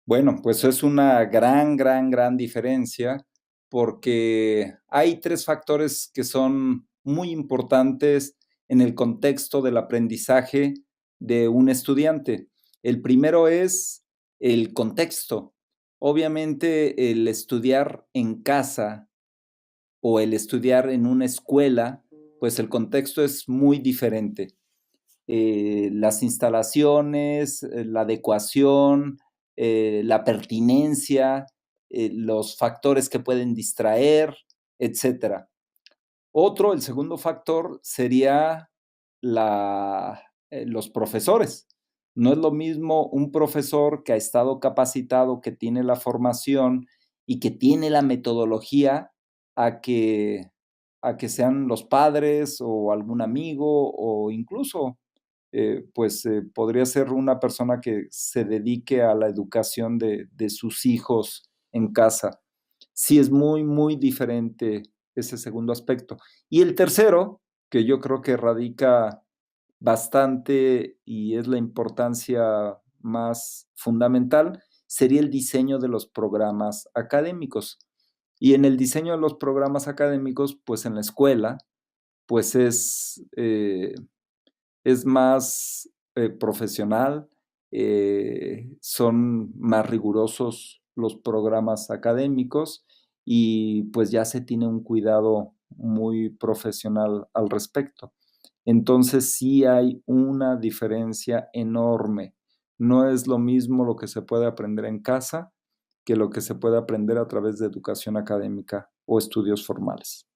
Bueno, pues es una gran diferencia, porque hay 3 factores que son muy importantes en el contexto del aprendizaje de un estudiante. El primero es el contexto. Obviamente, el estudiar en casa o el estudiar en una escuela, pues el contexto es muy diferente. Las instalaciones, la adecuación, la pertinencia, los factores que pueden distraer, etcétera. El segundo factor sería los profesores. No es lo mismo un profesor que ha estado capacitado, que tiene la formación y que tiene la metodología a que, a que sean los padres o algún amigo o incluso podría ser una persona que se dedique a la educación de sus hijos en casa. Sí es muy diferente ese segundo aspecto. Y el tercero, que yo creo que radica bastante y es la importancia más fundamental, sería el diseño de los programas académicos. Y en el diseño de los programas académicos, pues en la escuela, pues es más profesional, son más rigurosos los programas académicos y pues ya se tiene un cuidado muy profesional al respecto. Entonces sí hay una diferencia enorme. No es lo mismo lo que se puede aprender en casa que lo que se puede aprender a través de educación académica o estudios formales.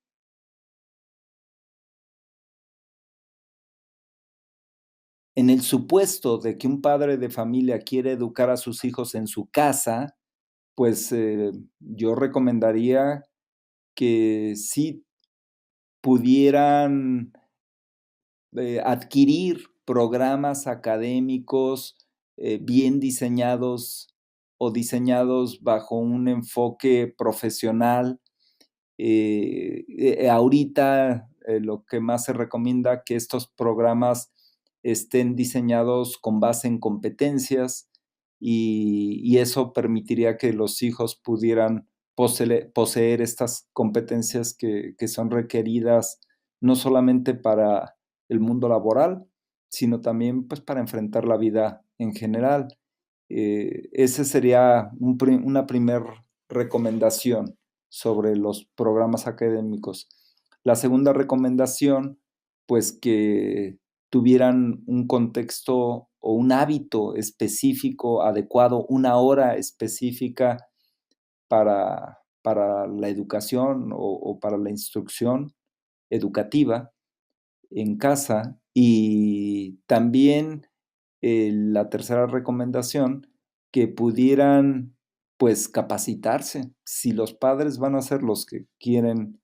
En el supuesto de que un padre de familia quiere educar a sus hijos en su casa, pues, yo recomendaría que sí pudieran, adquirir programas académicos, bien diseñados o diseñados bajo un enfoque profesional. Ahorita, lo que más se recomienda que estos programas estén diseñados con base en competencias y eso permitiría que los hijos pudieran poseer estas competencias que son requeridas no solamente para el mundo laboral, sino también pues para enfrentar la vida en general. Ese sería una primer recomendación sobre los programas académicos. La segunda recomendación, pues que tuvieran un contexto o un hábito específico, adecuado, una hora específica para la educación o para la instrucción educativa en casa. Y también la tercera recomendación, que pudieran pues capacitarse. Si los padres van a ser los que quieren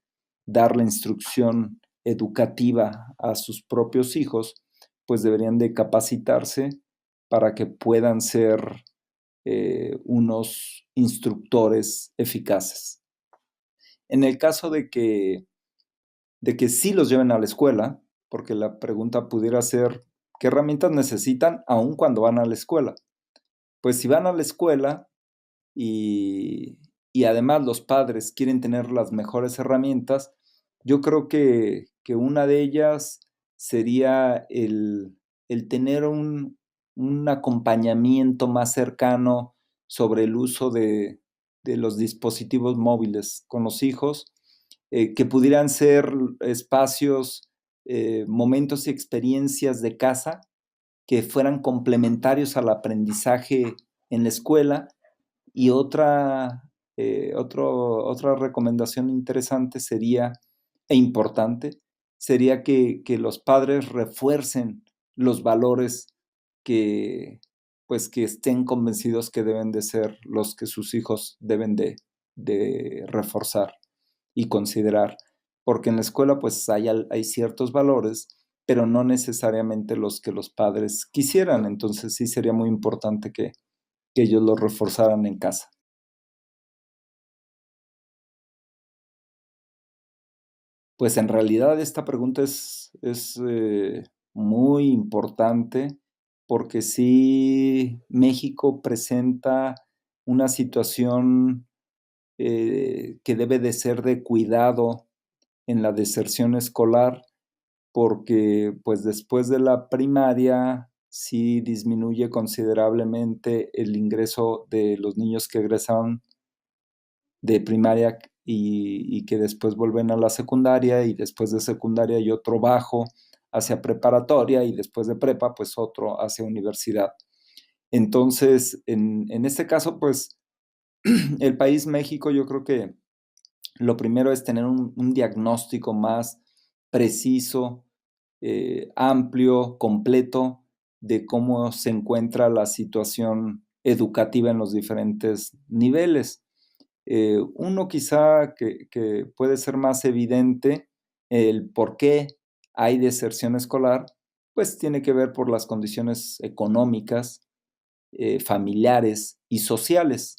dar la instrucción educativa a sus propios hijos, pues deberían de capacitarse para que puedan ser unos instructores eficaces. En el caso de que sí los lleven a la escuela, porque la pregunta pudiera ser, ¿qué herramientas necesitan aún cuando van a la escuela? Pues si van a la escuela y, y además los padres quieren tener las mejores herramientas, yo creo que una de ellas sería el tener un acompañamiento más cercano sobre el uso de los dispositivos móviles con los hijos, que pudieran ser espacios, momentos y experiencias de casa que fueran complementarios al aprendizaje en la escuela. Y otra recomendación interesante sería, e importante, sería que los padres refuercen los valores que, pues, que estén convencidos que deben de ser los que sus hijos deben de reforzar y considerar. Porque en la escuela, pues, hay ciertos valores, pero no necesariamente los que los padres quisieran. Entonces, sí sería muy importante que ellos los reforzaran en casa. Pues, en realidad esta pregunta es muy importante, porque sí México presenta una situación que debe de ser de cuidado en la deserción escolar, porque pues después de la primaria sí disminuye considerablemente el ingreso de los niños que egresaron de primaria y que después vuelven a la secundaria, y después de secundaria hay otro bajo hacia preparatoria, y después de prepa pues otro hacia universidad. Entonces, en este caso, pues el país México, yo creo que lo primero es tener un diagnóstico más preciso, amplio, completo de cómo se encuentra la situación educativa en los diferentes niveles. Uno quizá que puede ser más evidente, el por qué hay deserción escolar, pues tiene que ver por las condiciones económicas, familiares y sociales.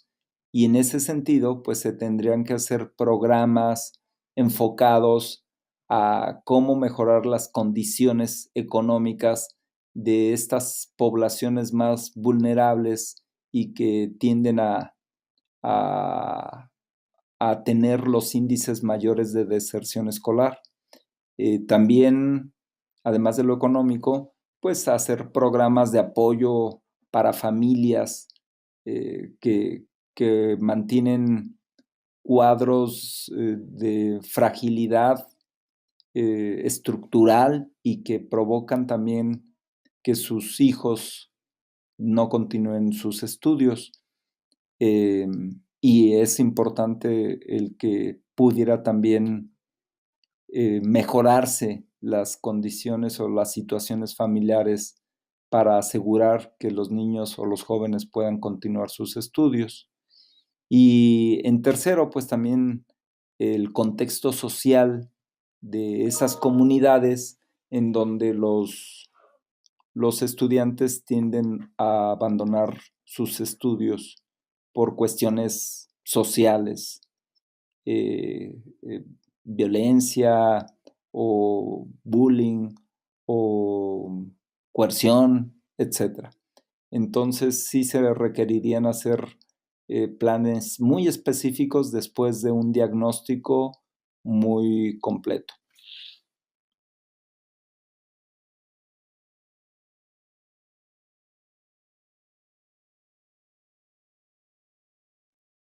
Y en ese sentido, pues se tendrían que hacer programas enfocados a cómo mejorar las condiciones económicas de estas poblaciones más vulnerables y que tienden a, a tener los índices mayores de deserción escolar. También, además de lo económico, pues hacer programas de apoyo para familias que mantienen cuadros de fragilidad estructural y que provocan también que sus hijos no continúen sus estudios. Y es importante el que pudiera también mejorarse las condiciones o las situaciones familiares para asegurar que los niños o los jóvenes puedan continuar sus estudios. Y en tercero, pues también el contexto social de esas comunidades en donde los estudiantes tienden a abandonar sus estudios por cuestiones sociales, eh, eh, violencia o bullying o coerción, etcétera. Entonces sí se requerirían hacer planes muy específicos después de un diagnóstico muy completo.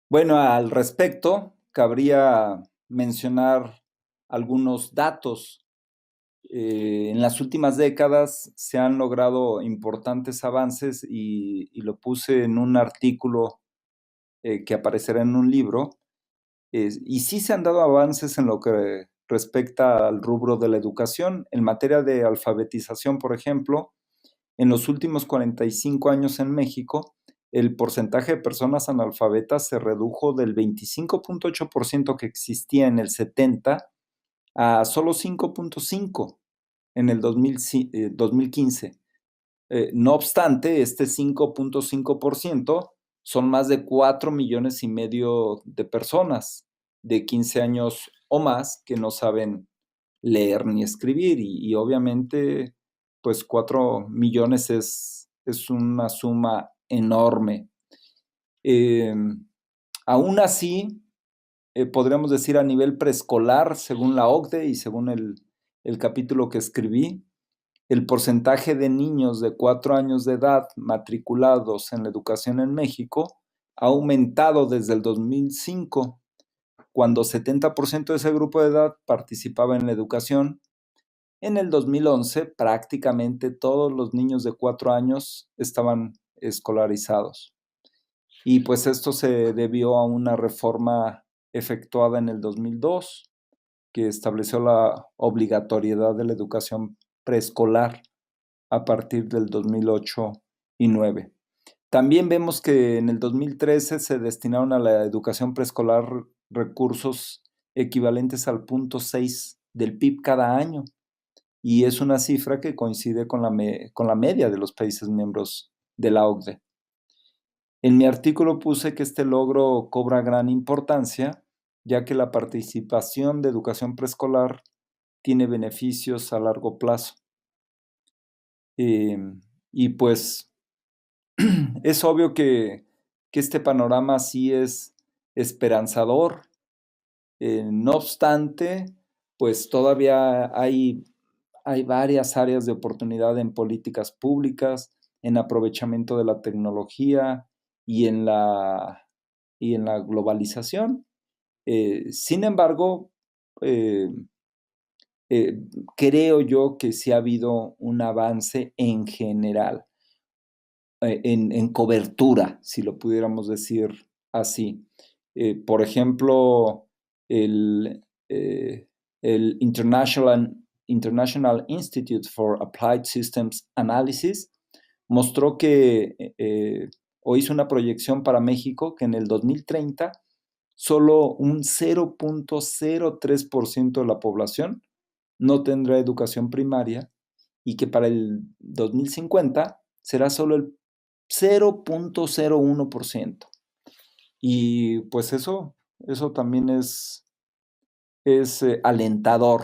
Bueno, al respecto, cabría mencionar algunos datos. En las últimas décadas se han logrado importantes avances y lo puse en un artículo que aparecerá en un libro. Y sí se han dado avances en lo que respecta al rubro de la educación. En materia de alfabetización, por ejemplo, en los últimos 45 años en México, el porcentaje de personas analfabetas se redujo del 25.8% que existía en el 70 a solo 5.5 en el 2015. No obstante, este 5.5% son más de 4,5 millones de personas de 15 años o más que no saben leer ni escribir, y obviamente pues 4 millones es una suma enorme. Eh, Aún así, podríamos decir a nivel preescolar, según la OCDE y según el capítulo que escribí, el porcentaje de niños de 4 años de edad matriculados en la educación en México ha aumentado desde el 2005, cuando 70% de ese grupo de edad participaba en la educación. En el 2011, prácticamente todos los niños de 4 años estaban escolarizados. Y pues esto se debió a una reforma efectuada en el 2002, que estableció la obligatoriedad de la educación preescolar a partir del 2008 y 2009. También vemos que en el 2013 se destinaron a la educación preescolar recursos equivalentes al 0.6 del PIB cada año, y es una cifra que coincide con la media de los países miembros de la OCDE. En mi artículo puse que este logro cobra gran importancia, ya que la participación de educación preescolar tiene beneficios a largo plazo. Y pues es obvio que este panorama sí es esperanzador. No obstante, pues todavía hay varias áreas de oportunidad en políticas públicas, en aprovechamiento de la tecnología y y en la globalización. Sin embargo, eh, eh, creo yo que sí ha habido un avance en general, en cobertura, si lo pudiéramos decir así. Por ejemplo, el, eh, el International Institute for Applied Systems Analysis mostró que, o hizo una proyección para México, que en el 2030 solo un 0.03% de la población no tendrá educación primaria y que para el 2050 será solo el 0.01%. Y pues eso también es alentador.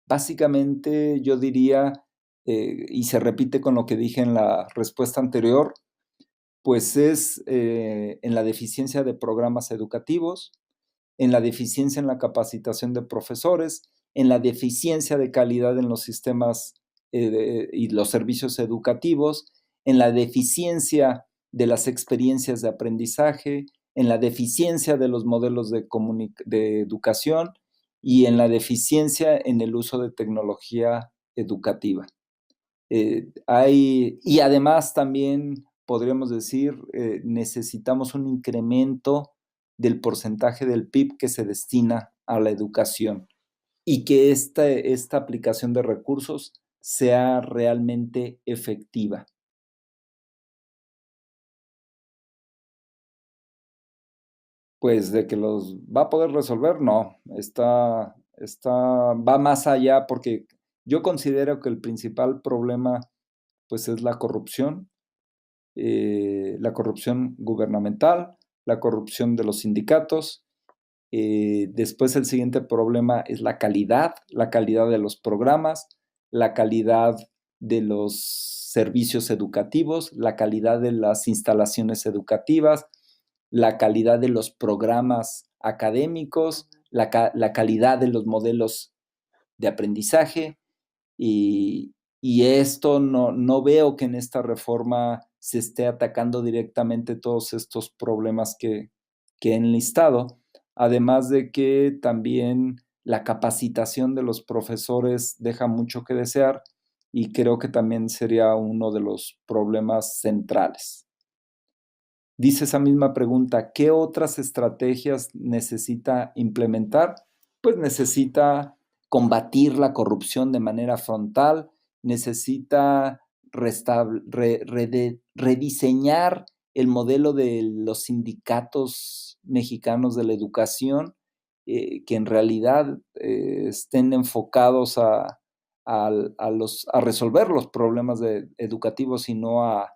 Básicamente yo diría, y se repite con lo que dije en la respuesta anterior, pues es en la deficiencia de programas educativos, en la deficiencia en la capacitación de profesores, en la deficiencia de calidad en los sistemas y los servicios educativos, en la deficiencia de las experiencias de aprendizaje, en la deficiencia de los modelos de educación y en la deficiencia en el uso de tecnología educativa. Y además también podríamos decir, necesitamos un incremento del porcentaje del PIB que se destina a la educación y que esta aplicación de recursos sea realmente efectiva. Pues de que los va a poder resolver, no, va más allá porque yo considero que el principal problema pues es la corrupción gubernamental, la corrupción de los sindicatos. Después el siguiente problema es la calidad de los programas, la calidad de los servicios educativos, la calidad de las instalaciones educativas, la calidad de los programas académicos, la calidad de los modelos de aprendizaje y esto no veo que en esta reforma se esté atacando directamente todos estos problemas que he enlistado, además de que también la capacitación de los profesores deja mucho que desear y creo que también sería uno de los problemas centrales. Dice esa misma pregunta, ¿qué otras estrategias necesita implementar? Pues necesita combatir la corrupción de manera frontal, necesita rediseñar el modelo de los sindicatos mexicanos de la educación, que en realidad estén enfocados a resolver los problemas educativos y no a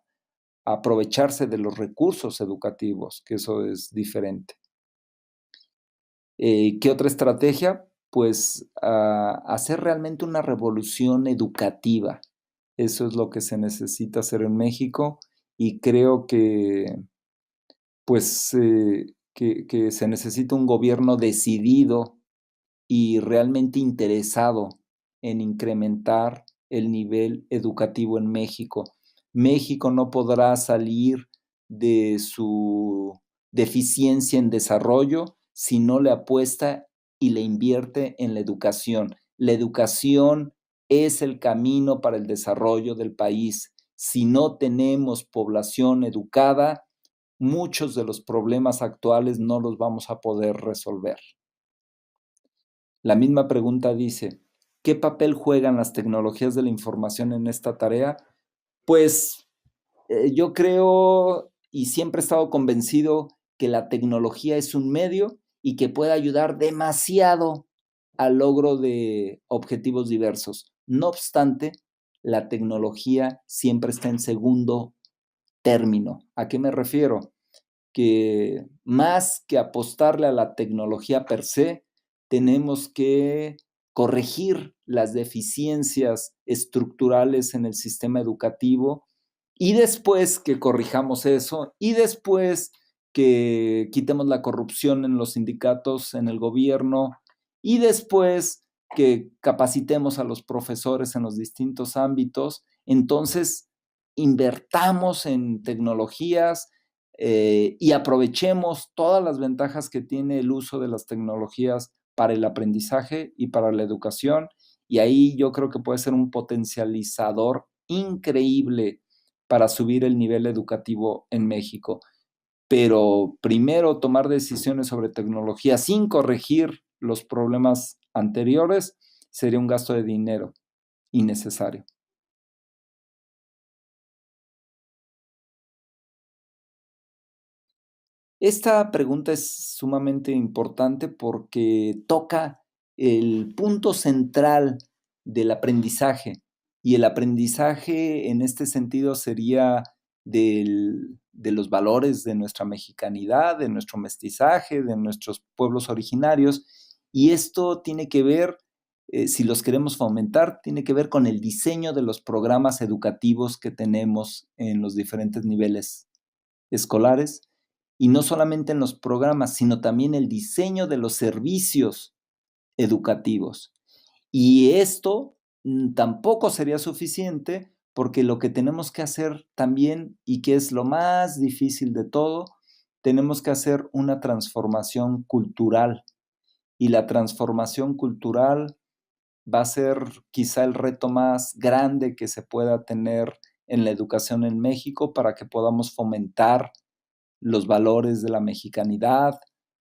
aprovecharse de los recursos educativos, que eso es diferente. ¿Qué otra estrategia? Pues hacer realmente una revolución educativa. Eso es lo que se necesita hacer en México y creo que, pues, que se necesita un gobierno decidido y realmente interesado en incrementar el nivel educativo en México. México no podrá salir de su deficiencia en desarrollo si no le apuesta y le invierte en la educación. La educación es el camino para el desarrollo del país. Si no tenemos población educada, muchos de los problemas actuales no los vamos a poder resolver. La misma pregunta dice, ¿qué papel juegan las tecnologías de la información en esta tarea? Pues yo creo y siempre he estado convencido que la tecnología es un medio y que puede ayudar demasiado al logro de objetivos diversos. No obstante, la tecnología siempre está en segundo término. ¿A qué me refiero? Que más que apostarle a la tecnología per se, tenemos que corregir las deficiencias estructurales en el sistema educativo y después que corrijamos eso y después que quitemos la corrupción en los sindicatos, en el gobierno y después que capacitemos a los profesores en los distintos ámbitos, entonces invertamos en tecnologías y aprovechemos todas las ventajas que tiene el uso de las tecnologías para el aprendizaje y para la educación. Y ahí yo creo que puede ser un potencializador increíble para subir el nivel educativo en México. Pero primero tomar decisiones sobre tecnología sin corregir los problemas anteriores sería un gasto de dinero innecesario. Esta pregunta es sumamente importante porque toca el punto central del aprendizaje. Y el aprendizaje en este sentido sería de los valores de nuestra mexicanidad, de nuestro mestizaje, de nuestros pueblos originarios. Y esto tiene que ver, si los queremos fomentar, tiene que ver con el diseño de los programas educativos que tenemos en los diferentes niveles escolares y no solamente en los programas, sino también el diseño de los servicios educativos. Y esto tampoco sería suficiente porque lo que tenemos que hacer también, y que es lo más difícil de todo, tenemos que hacer una transformación cultural. Y la transformación cultural va a ser quizá el reto más grande que se pueda tener en la educación en México para que podamos fomentar los valores de la mexicanidad,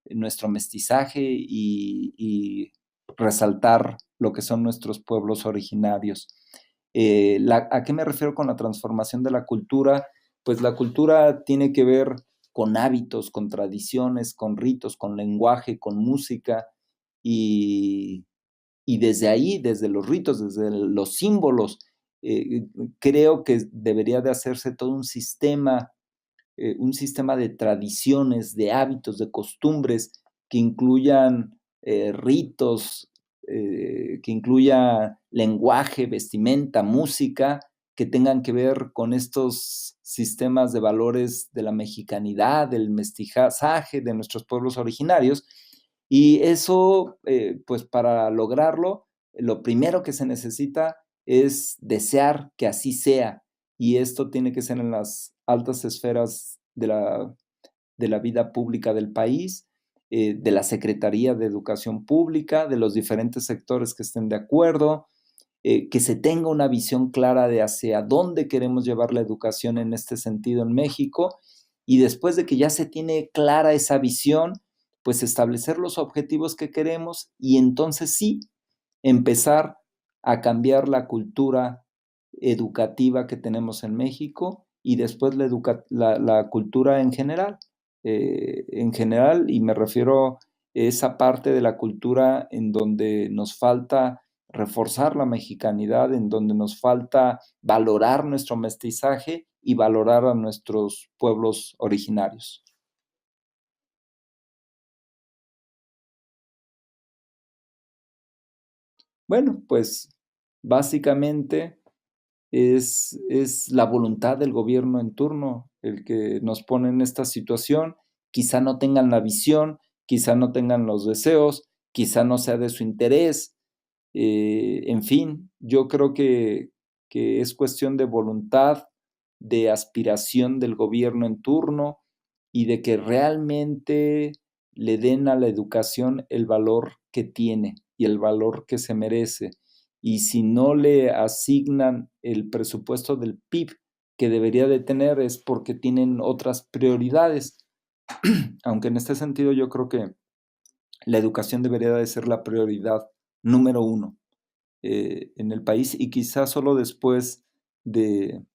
nuestro mestizaje y resaltar lo que son nuestros pueblos originarios. ¿A qué me refiero con la transformación de la cultura? Pues la cultura tiene que ver con hábitos, con tradiciones, con ritos, con lenguaje, con música y, y desde ahí, desde los ritos, desde los símbolos, creo que debería de hacerse todo un sistema de tradiciones, de hábitos, de costumbres que incluyan ritos, que incluya lenguaje, vestimenta, música, que tengan que ver con estos sistemas de valores de la mexicanidad, del mestizaje de nuestros pueblos originarios. Y eso, pues para lograrlo, lo primero que se necesita es desear que así sea. Y esto tiene que ser en las altas esferas de la vida pública del país, de la Secretaría de Educación Pública, de los diferentes sectores que estén de acuerdo, que se tenga una visión clara de hacia dónde queremos llevar la educación en este sentido en México. Y después de que ya se tiene clara esa visión, pues establecer los objetivos que queremos y entonces sí empezar a cambiar la cultura educativa que tenemos en México y después la cultura en general, y me refiero a esa parte de la cultura en donde nos falta reforzar la mexicanidad, en donde nos falta valorar nuestro mestizaje y valorar a nuestros pueblos originarios. Bueno, pues básicamente es la voluntad del gobierno en turno el que nos pone en esta situación. Quizá no tengan la visión, quizá no tengan los deseos, quizá no sea de su interés. En fin, yo creo que es cuestión de voluntad, de aspiración del gobierno en turno y de que realmente le den a la educación el valor que tiene y el valor que se merece. Y si no le asignan el presupuesto del PIB que debería de tener es porque tienen otras prioridades. Aunque en este sentido yo creo que la educación debería de ser la prioridad número uno en el país y quizás solo después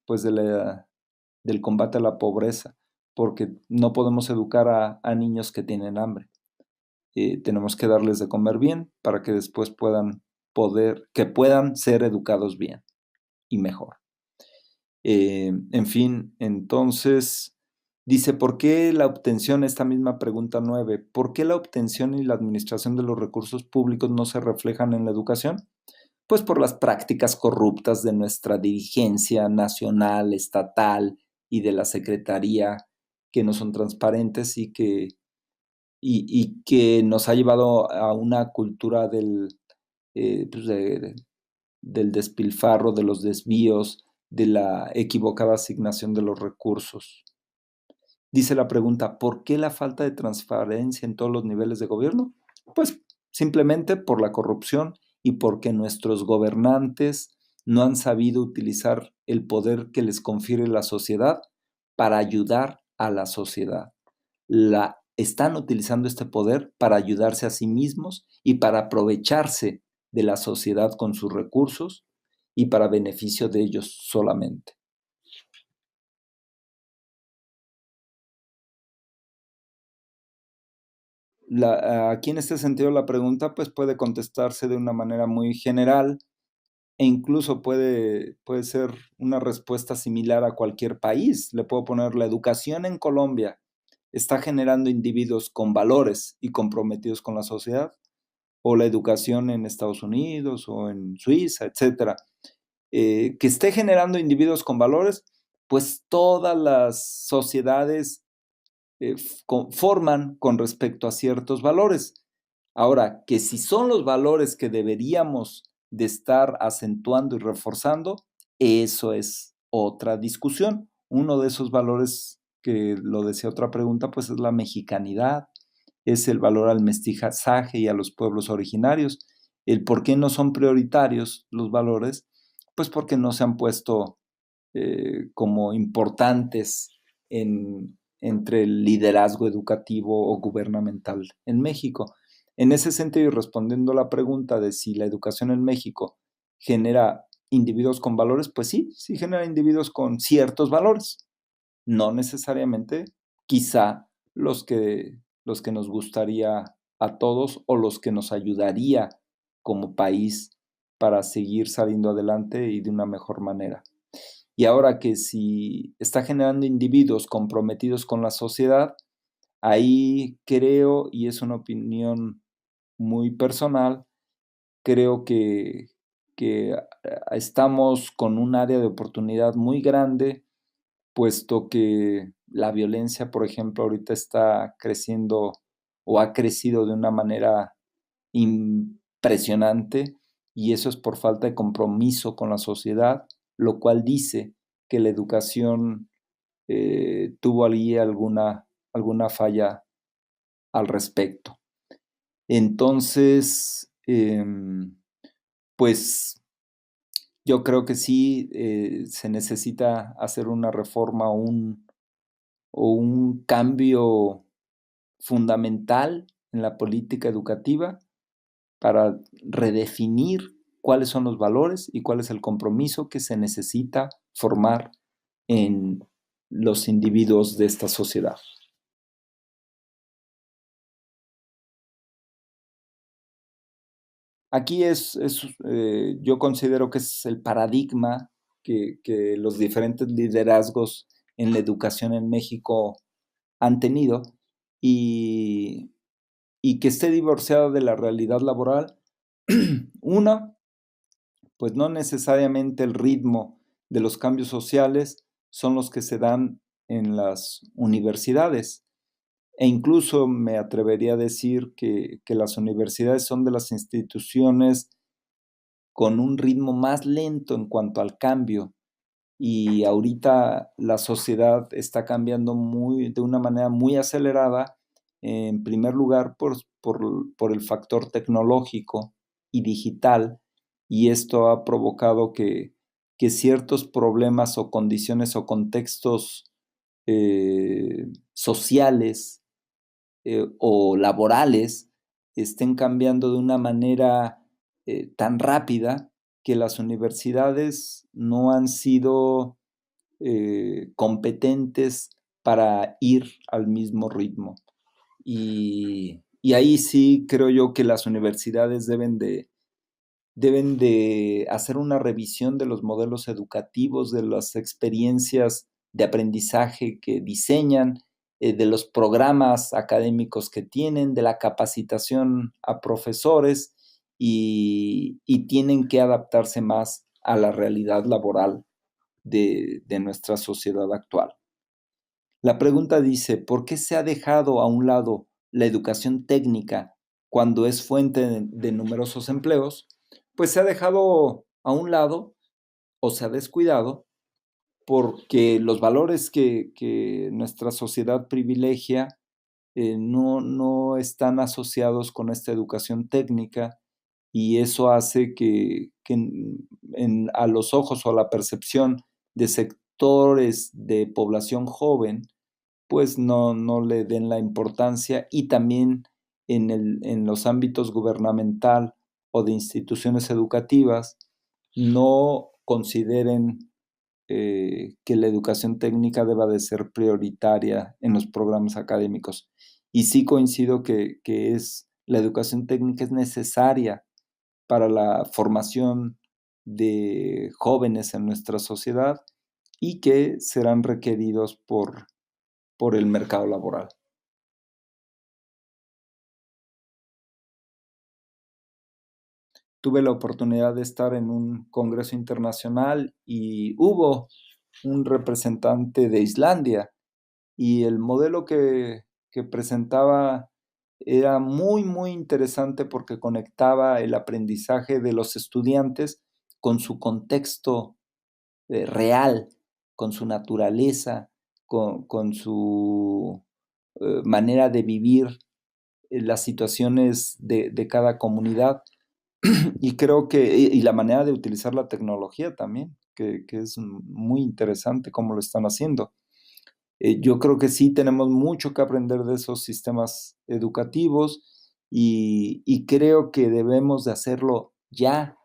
pues del combate a la pobreza, porque no podemos educar a niños que tienen hambre. Tenemos que darles de comer bien para que después que puedan ser educados bien y mejor. En fin, entonces dice, ¿por qué la obtención, esta misma pregunta 9, ¿por qué la obtención y la administración de los recursos públicos no se reflejan en la educación? pues por las prácticas corruptas de nuestra dirigencia nacional, estatal y de la Secretaría, que no son transparentes y que nos ha llevado a una cultura pues del despilfarro, de los desvíos, de la equivocada asignación de los recursos. Dice la pregunta, ¿por qué la falta de transparencia en todos los niveles de gobierno? Pues simplemente por la corrupción y porque nuestros gobernantes no han sabido utilizar el poder que les confiere la sociedad para ayudar a la sociedad. Están utilizando este poder para ayudarse a sí mismos y para aprovecharse de la sociedad con sus recursos y para beneficio de ellos solamente. Aquí en este sentido la pregunta pues puede contestarse de una manera muy general e incluso puede ser una respuesta similar a cualquier país. Le puedo poner la educación en Colombia está generando individuos con valores y comprometidos con la sociedad, o la educación en Estados Unidos o en Suiza, etcétera. Que esté generando individuos con valores, pues todas las sociedades forman con respecto a ciertos valores. Ahora, que si son los valores que deberíamos de estar acentuando y reforzando, eso es otra discusión. Uno de esos valores que lo decía otra pregunta, pues es la mexicanidad, es el valor al mestizaje y a los pueblos originarios. El por qué no son prioritarios los valores, pues porque no se han puesto como importantes entre el liderazgo educativo o gubernamental en México. En ese sentido, y respondiendo a la pregunta de si la educación en México genera individuos con valores, pues sí, sí genera individuos con ciertos valores, no necesariamente quizá los que nos gustaría a todos o los que nos ayudaría como país para seguir saliendo adelante y de una mejor manera. Y ahora que si está generando individuos comprometidos con la sociedad, ahí creo, y es una opinión muy personal, creo que estamos con un área de oportunidad muy grande, puesto que la violencia, por ejemplo, ahorita está creciendo o ha crecido de una manera impresionante y eso es por falta de compromiso con la sociedad, lo cual dice que la educación tuvo allí alguna falla al respecto. Entonces, pues yo creo que sí se necesita hacer una reforma o un cambio fundamental en la política educativa para redefinir cuáles son los valores y cuál es el compromiso que se necesita formar en los individuos de esta sociedad. Aquí yo considero que es el paradigma que los diferentes liderazgos en la educación en México han tenido y, y que esté divorciado de la realidad laboral. Uno, pues no necesariamente el ritmo de los cambios sociales son los que se dan en las universidades. E incluso me atrevería a decir que las universidades son de las instituciones con un ritmo más lento en cuanto al cambio. Y ahorita la sociedad está cambiando de una manera muy acelerada, en primer lugar por el factor tecnológico y digital, y esto ha provocado que ciertos problemas o condiciones o contextos sociales o laborales estén cambiando de una manera tan rápida que las universidades no han sido competentes para ir al mismo ritmo. Y ahí sí creo yo que las universidades deben de hacer una revisión de los modelos educativos, de las experiencias de aprendizaje que diseñan, de los programas académicos que tienen, de la capacitación a profesores y tienen que adaptarse más a la realidad laboral de nuestra sociedad actual. La pregunta dice, ¿por qué se ha dejado a un lado la educación técnica cuando es fuente de numerosos empleos? Pues se ha dejado a un lado o se ha descuidado porque los valores que nuestra sociedad privilegia no están asociados con esta educación técnica y eso hace que a los ojos o a la percepción de sectores de población joven, pues no le den la importancia y también en los ámbitos gubernamental o de instituciones educativas no consideren que la educación técnica deba de ser prioritaria en los programas académicos. Y sí coincido que la educación técnica es necesaria para la formación de jóvenes en nuestra sociedad y que serán requeridos por el mercado laboral. Tuve la oportunidad de estar en un congreso internacional y hubo un representante de Islandia y el modelo que presentaba era muy, muy interesante porque conectaba el aprendizaje de los estudiantes con su contexto real, con su naturaleza, con su manera de vivir las situaciones de cada comunidad. Y creo y la manera de utilizar la tecnología también, que es muy interesante cómo lo están haciendo. Yo creo que sí tenemos mucho que aprender de esos sistemas educativos y creo que debemos de hacerlo ya.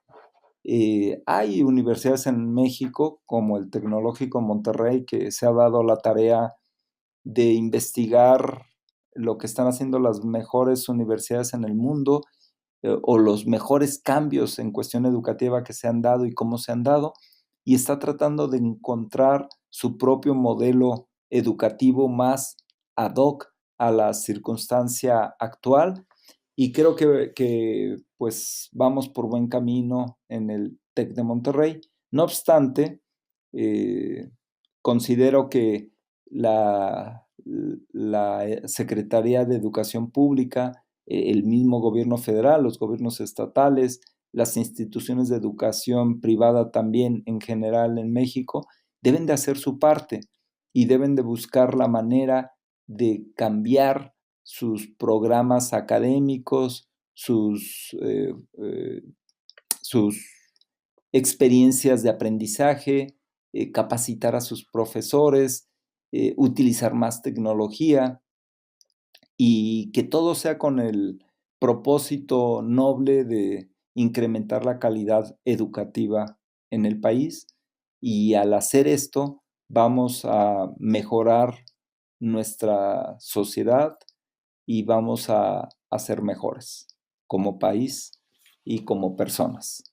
Hay universidades en México, como el Tecnológico Monterrey, que se ha dado la tarea de investigar lo que están haciendo las mejores universidades en el mundo o los mejores cambios en cuestión educativa que se han dado y cómo se han dado, y está tratando de encontrar su propio modelo educativo más ad hoc a la circunstancia actual. Y creo que pues vamos por buen camino en el TEC de Monterrey. No obstante, eh, considero que la Secretaría de Educación Pública, el mismo gobierno federal, los gobiernos estatales, las instituciones de educación privada también en general en México, deben de hacer su parte y deben de buscar la manera de cambiar sus programas académicos, sus experiencias de aprendizaje, capacitar a sus profesores, utilizar más tecnología y que todo sea con el propósito noble de incrementar la calidad educativa en el país. Y al hacer esto, vamos a mejorar nuestra sociedad y vamos a ser mejores como país y como personas.